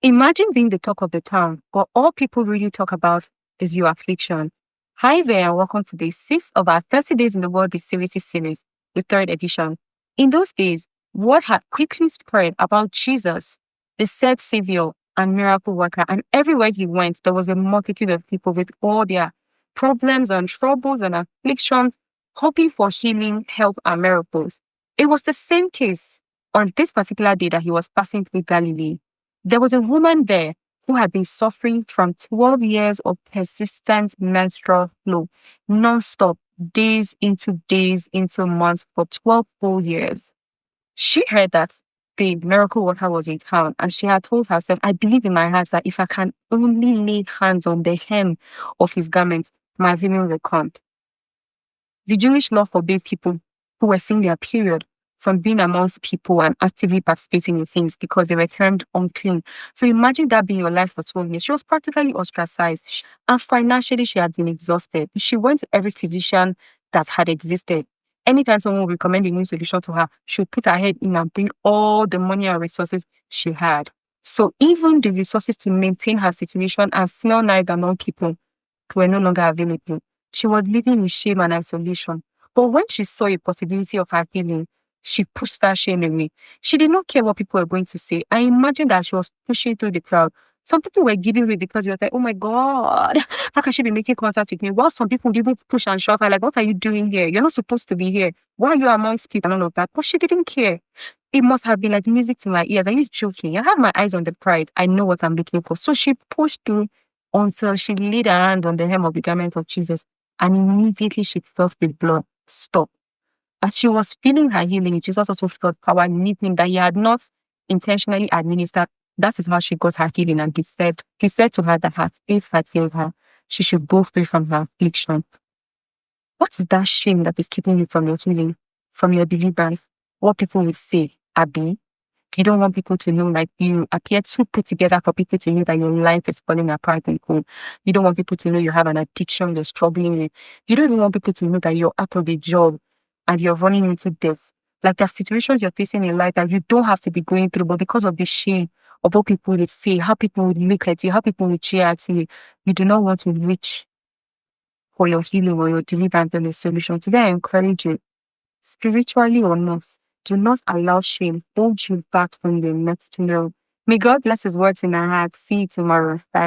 Imagine being the talk of the town, but all people really talk about is your affliction. Hi there, and welcome to day 6 of our 30 Days in the World with series, the third edition. In those days, word had quickly spread about Jesus, the said Savior and miracle worker, and everywhere he went, there was a multitude of people with all their problems and troubles and afflictions, hoping for healing, help, and miracles. It was the same case on this particular day that he was passing through Galilee. There was a woman there who had been suffering from 12 years of persistent menstrual flow, non-stop, days into months for 12 full years. She heard that the miracle worker was in town, and she had told herself, I believe in my heart that if I can only lay hands on the hem of his garment, my healing will come. The Jewish law forbade people who were seeing their period from being amongst people and actively participating in things because they were termed unclean. So imagine that being your life for 12 years. She was practically ostracized, and financially she had been exhausted. She went to every physician that had existed. Anytime someone would recommend a new solution to her, she would put her head in and bring all the money and resources she had. So even the resources to maintain her situation and smell nice among people were no longer available. She was living in shame and isolation. But when she saw a possibility of her healing, she pushed that shame away. She did not care what people were going to say. I imagine that she was pushing through the crowd. Some people were giving way because they were like, oh my God, how can she be making contact with me? While some people would even push and shove her, like, what are you doing here? You're not supposed to be here. Why are you amongst people and all of that? But she didn't care. It must have been like music to my ears. Are you joking? I have my eyes on the prize. I know what I'm looking for. So she pushed through until she laid her hand on the hem of the garment of Jesus, and immediately she felt the blood stop. As she was feeling her healing, Jesus also felt power leaving that he had not intentionally administered. That is how she got her healing. And he said to her that her faith had healed her. She should go free from her affliction. What is that shame that is keeping you from your healing, from your deliverance? What people will say, Abby, you don't want people to know, like, you appear too put together for people to know that your life is falling apart and cool. You don't want people to know you have an addiction that's troubling you. You don't even want people to know that you're out of a job and you're running into debt. Like, there are situations you're facing in life that you don't have to be going through, but because of the shame of what people would say, how people would look at you, how people would cheer at you, you do not want to reach for your healing or your deliverance and a solution. Today, I encourage you, spiritually or not, do not allow shame hold you back from the next level. May God bless his words in our hearts. See you tomorrow. Bye.